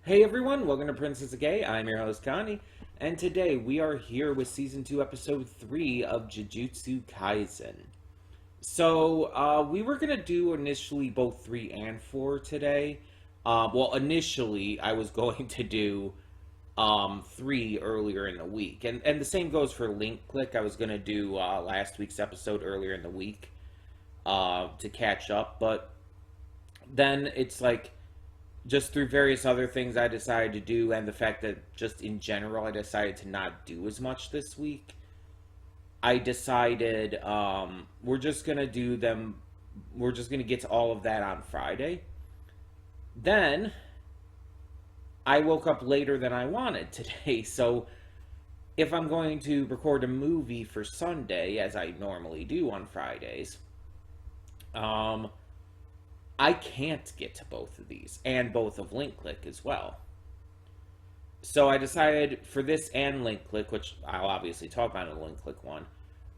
Hey everyone, welcome to Princess of Gay. I'm your host Connie, and today we are here with Season 2, Episode 3 of Jujutsu Kaisen. So, we were going to do initially both 3 and 4 today. Initially, I was going to do 3 earlier in the week. And the same goes for Link Click. I was going to do last week's episode earlier in the week to catch up. But then it's like, just through various other things I decided to do, and the fact that just in general I decided to not do as much this week, I decided we're just going to do them, we're just going to get to all of that on Friday. Then, I woke up later than I wanted today, so if I'm going to record a movie for Sunday, as I normally do on Fridays, I can't get to both of these, and both of Link Click as well. So I decided for this and Link Click, which I'll obviously talk about in the Link Click one,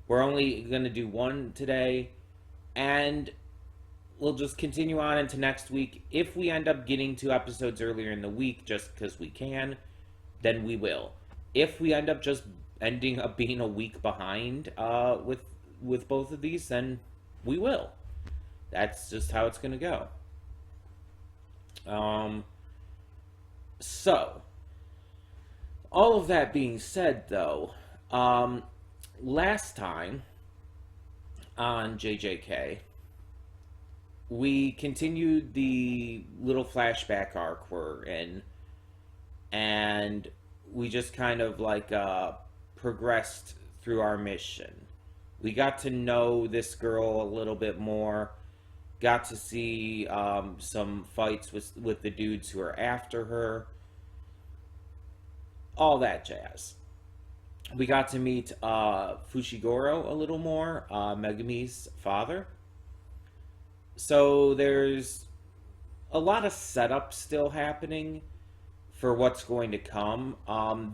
we're only going to do one today, and we'll just continue on into next week. If we end up getting to episodes earlier in the week, just because we can, then we will. If we end up just ending up being a week behind with both of these, then we will. That's just how it's going to go. So, all of that being said, though, last time on JJK, we continued the little flashback arc we're in, and we just kind of like progressed through our mission. We got to know this girl a little bit more. Got to see some fights with the dudes who are after her. All that jazz. We got to meet Fushiguro a little more, Megumi's father. So there's a lot of setup still happening for what's going to come.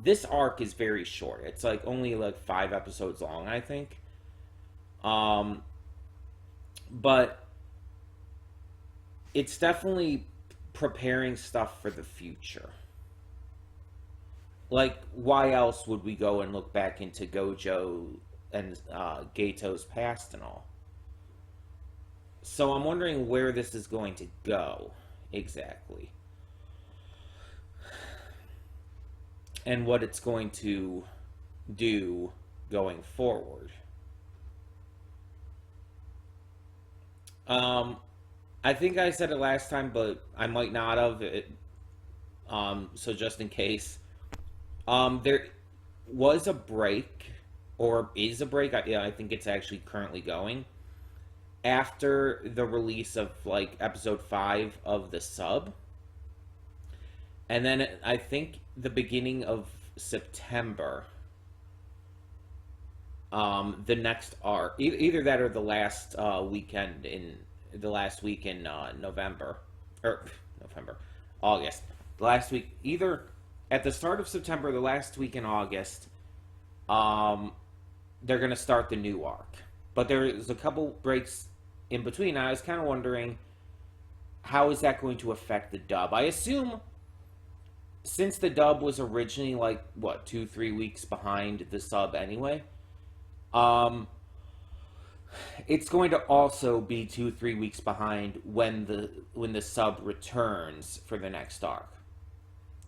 This arc is very short. It's like only like 5 episodes long, I think. But it's definitely preparing stuff for the future. Like, why else would we go and look back into Gojo and Gato's past and all? So I'm wondering where this is going to go, exactly. And what it's going to do going forward. I think I said it last time, but I might not have. So just in case. There was a break, or is a break, I think it's actually currently going, after the release of, like, episode 5 of the sub. And then I think the beginning of September, the next arc, either that or the last weekend in... the last week in August. The last week, either at the start of September, the last week in August, they're going to start the new arc. But there's a couple breaks in between. I was kind of wondering, how is that going to affect the dub? I assume, since the dub was originally like, 2-3 weeks behind the sub anyway, it's going to also be 2-3 weeks behind when the sub returns for the next arc.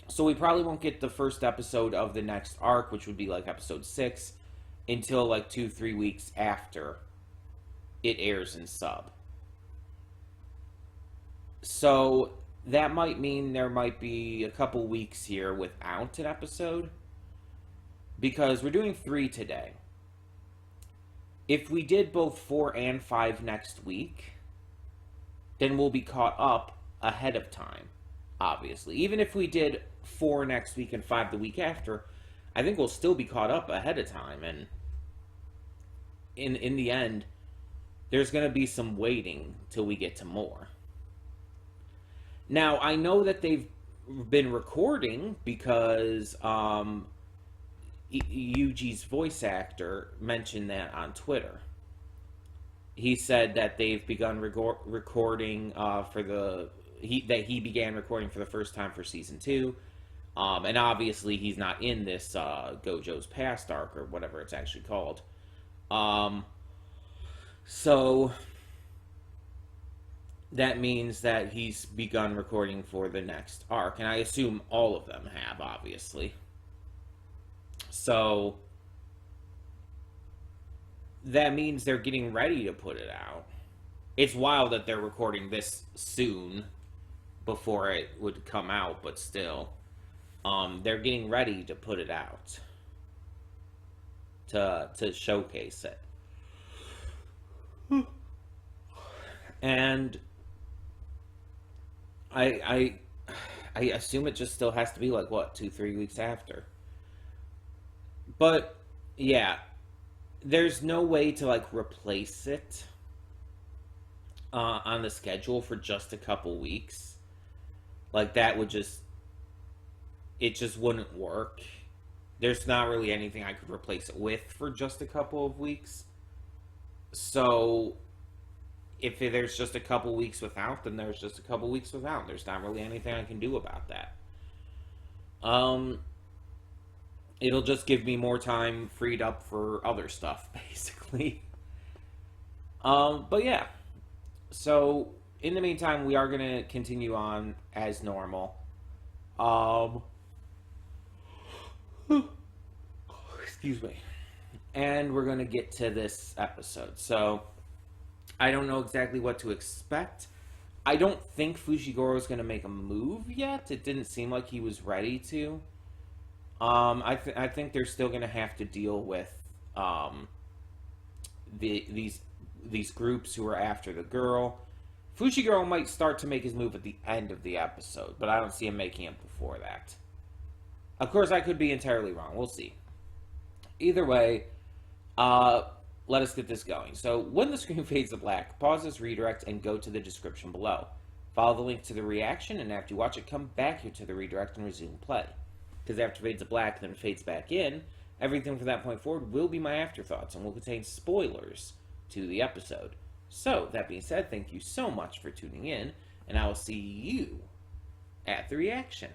So we probably won't get the first episode of the next arc, which would be like episode 6, until like 2-3 weeks after it airs in sub. So that might mean there might be a couple weeks here without an episode, because we're doing 3 today. If we did both 4 and 5 next week, then we'll be caught up ahead of time, obviously. Even if we did 4 next week and 5 the week after, I think we'll still be caught up ahead of time. And in the end, there's going to be some waiting till we get to more. Now, I know that they've been recording because Yuji's voice actor mentioned that on Twitter. He said that they've begun recording for the he began recording for the first time for season 2. And obviously he's not in this Gojo's Past arc or whatever it's actually called. So that means that he's begun recording for the next arc, and I assume all of them have, obviously. So that means they're getting ready to put it out. It's wild that they're recording this soon before it would come out, but still. They're getting ready to put it out. To showcase it. And I assume it just still has to be like, what, 2-3 weeks after. But, yeah. There's no way to, like, replace it on the schedule for just a couple weeks. Like, that would just... It just wouldn't work. There's not really anything I could replace it with for just a couple of weeks. So, if there's just a couple weeks without, then there's just a couple weeks without. There's not really anything I can do about that. It'll just give me more time freed up for other stuff, basically. But yeah. So, in the meantime, we are going to continue on as normal. Excuse me. And we're going to get to this episode. So, I don't know exactly what to expect. I don't think Fushiguro is going to make a move yet. It didn't seem like he was ready to. I think they're still going to have to deal with these groups who are after the girl. Fushiguro might start to make his move at the end of the episode, but I don't see him making it before that. Of course, I could be entirely wrong. We'll see. Either way, let us get this going. So, when the screen fades to black, pause this redirect and go to the description below. Follow the link to the reaction, and after you watch it, come back here to the redirect and resume play. Because after it fades to black, then it fades back in, everything from that point forward will be my afterthoughts and will contain spoilers to the episode. So, that being said, thank you so much for tuning in, and I will see you at the reaction.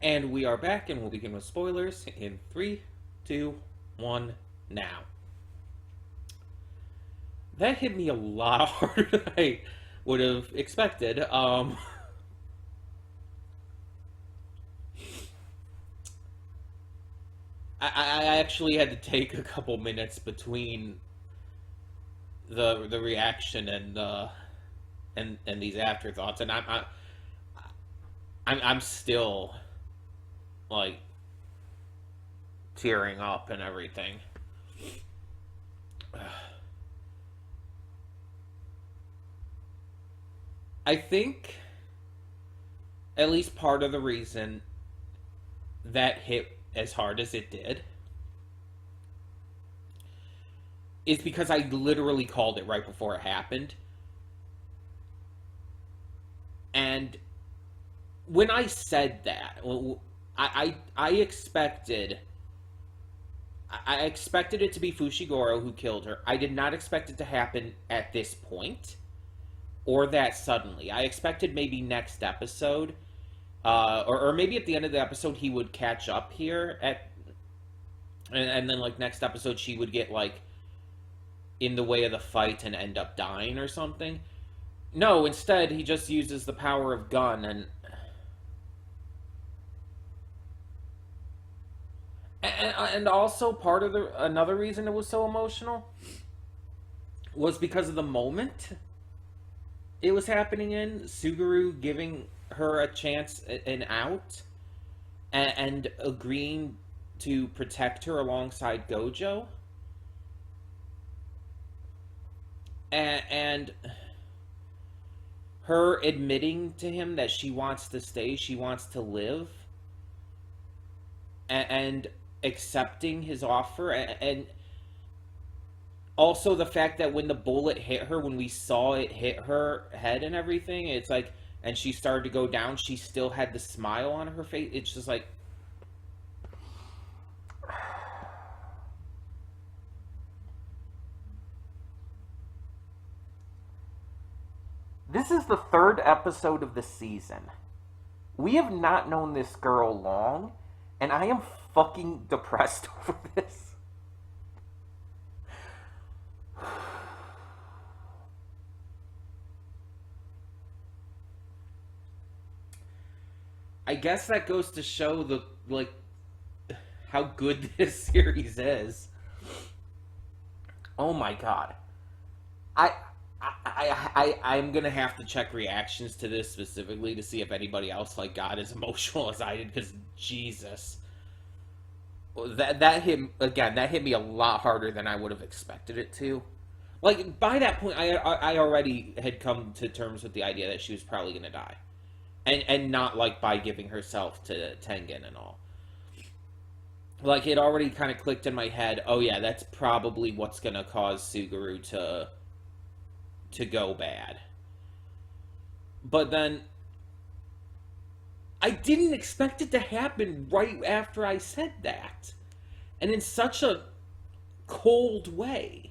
And we are back, and we'll begin with spoilers in 3, 2, 1, now. That hit me a lot harder than I would have expected. I actually had to take a couple minutes between the reaction and these afterthoughts, and I'm still like tearing up and everything. I think at least part of the reason that hit as hard as it did is because I literally called it right before it happened. And when I said that, I expected it to be Fushiguro who killed her. I did not expect it to happen at this point, or that suddenly. I expected maybe next episode, or maybe at the end of the episode he would catch up here and then like next episode she would get like in the way of the fight and end up dying or something. No, instead he just uses the power of gun and also part of another reason it was so emotional was because of the moment it was happening in, Suguru giving her a chance, an out, and agreeing to protect her alongside Gojo. And her admitting to him that she wants to stay, she wants to live, and accepting his offer, and also the fact that when the bullet hit her, when we saw it hit her head and everything, it's like, and she started to go down, she still had the smile on her face. It's just like, This is the third episode of the season. We have not known this girl long, and I am fucking depressed over this. I guess that goes to show the, like, how good this series is. Oh my god. I I'm gonna have to check reactions to this specifically to see if anybody else like got as emotional as I did, because Jesus. That hit again, that hit me a lot harder than I would have expected it to. Like, by that point I already had come to terms with the idea that she was probably gonna die. And not like by giving herself to Tengen and all. Like, it already kind of clicked in my head, oh yeah, that's probably what's gonna cause Suguru to go bad. But then I didn't expect it to happen right after I said that. And in such a cold way.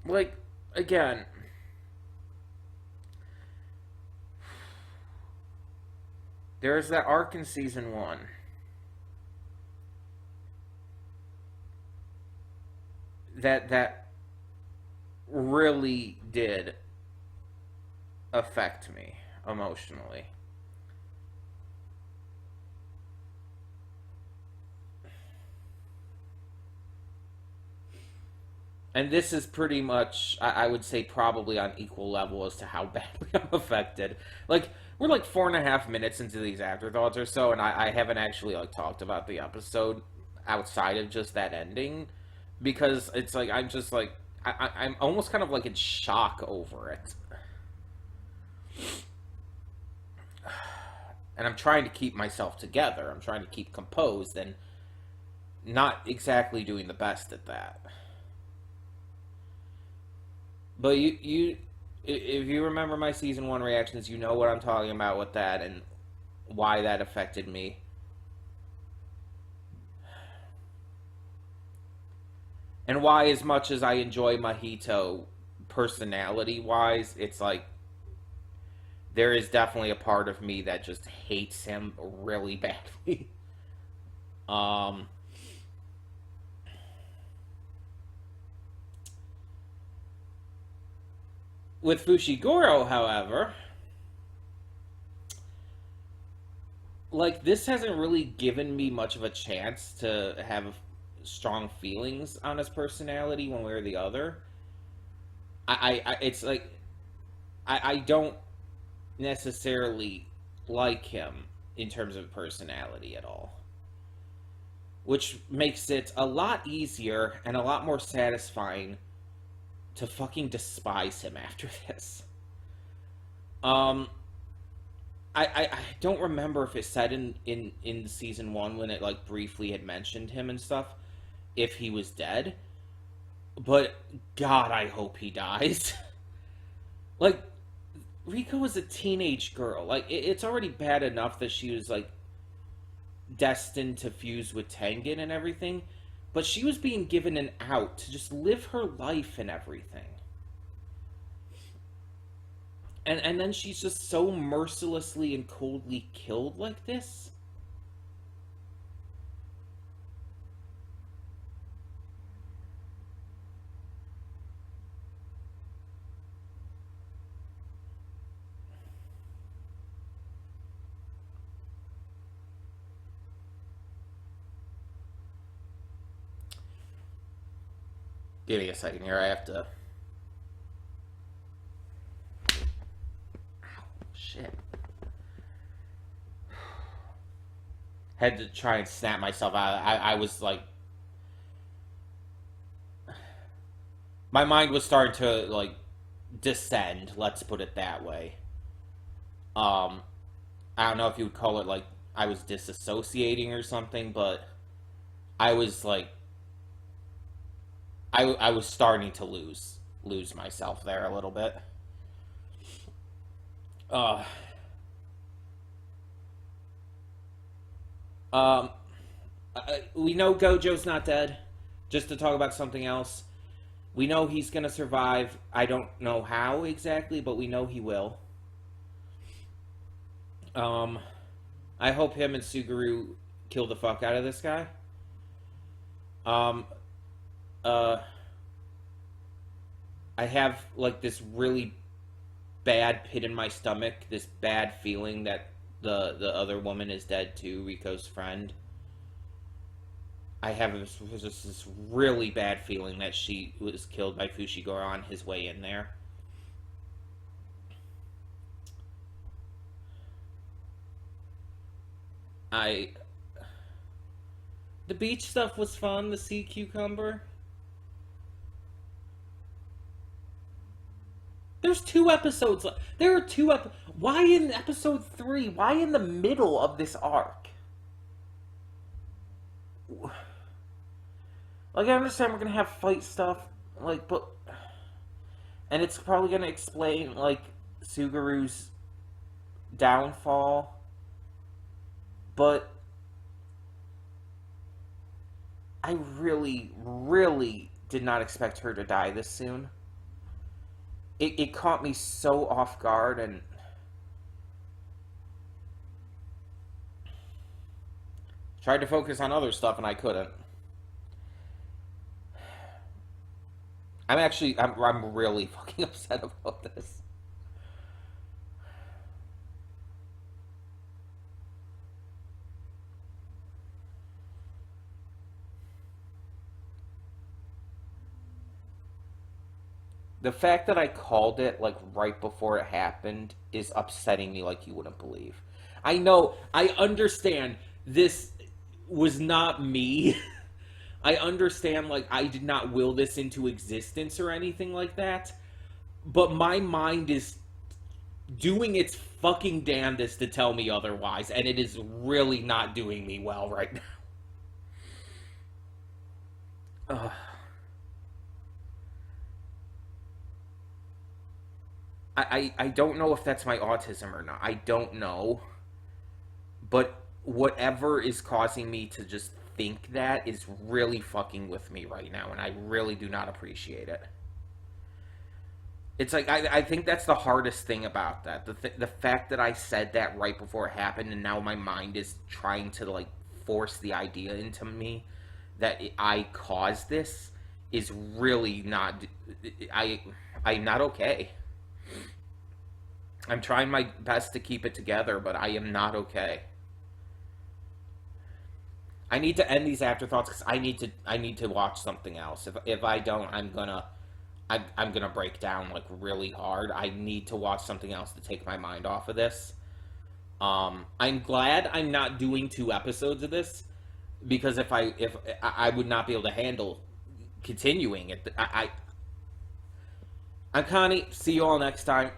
Like, again, there's that arc in season 1 that really did affect me emotionally. And this is pretty much, I would say, probably on equal level as to how badly I'm affected. Like, we're like 4.5 minutes into these afterthoughts or so, and I haven't actually like talked about the episode outside of just that ending, because it's like I'm just like I'm almost kind of like in shock over it, and I'm trying to keep myself together. I'm trying to keep composed, and not exactly doing the best at that. But if you remember my season 1 reactions, you know what I'm talking about with that and why that affected me. And why, as much as I enjoy Mahito personality-wise, it's like there is definitely a part of me that just hates him really badly. With Fushiguro, however, like, this hasn't really given me much of a chance to have strong feelings on his personality one way or the other. It's like, I don't necessarily like him in terms of personality at all. Which makes it a lot easier and a lot more satisfying to fucking despise him after this. I don't remember if it said in season 1 when it like briefly had mentioned him and stuff, if he was dead. But God, I hope he dies. Like, Riko was a teenage girl. Like, it's already bad enough that she was like destined to fuse with Tengen and everything, but she was being given an out to just live her life and everything. And then she's just so mercilessly and coldly killed like this. Give me a second here, I have to... Ow, shit. Had to try and snap myself out. I was like... My mind was starting to, like, descend, let's put it that way. I don't know if you would call it, like, I was disassociating or something, but I was, like... I was starting to lose myself there a little bit. Uh, um, we know Gojo's not dead. Just to talk about something else, we know he's gonna survive. I don't know how exactly, but we know he will. Um, I hope him and Suguru kill the fuck out of this guy. Um, uh, I have like this really bad pit in my stomach, this bad feeling that the other woman is dead too, Rico's friend. I have this really bad feeling that she was killed by Fushiguro on his way in there. I The beach stuff was fun, the sea cucumber. There's 2 episodes left. There are why in episode 3? Why in the middle of this arc? Like, I understand we're gonna have fight stuff, like, but... And it's probably gonna explain, like, Suguru's downfall. But... I really, really did not expect her to die this soon. It caught me so off guard, and... Tried to focus on other stuff, and I couldn't. I'm really fucking upset about this. The fact that I called it, like, right before it happened is upsetting me like you wouldn't believe. I understand this was not me. I understand, like, I did not will this into existence or anything like that. But my mind is doing its fucking damnedest to tell me otherwise, and it is really not doing me well right now. Ugh. I don't know if that's my autism or not. I don't know. But whatever is causing me to just think that is really fucking with me right now, and I really do not appreciate it. It's like, I think that's the hardest thing about that. The fact that I said that right before it happened, and now my mind is trying to, like, force the idea into me that I caused this is really not... I'm not okay. I'm trying my best to keep it together, but I am not okay. I need to end these afterthoughts because I need to watch something else. If I don't, I'm gonna break down like really hard. I need to watch something else to take my mind off of this. I'm glad I'm not doing 2 episodes of this because if I would not be able to handle continuing it. I'm Connie. See you all next time.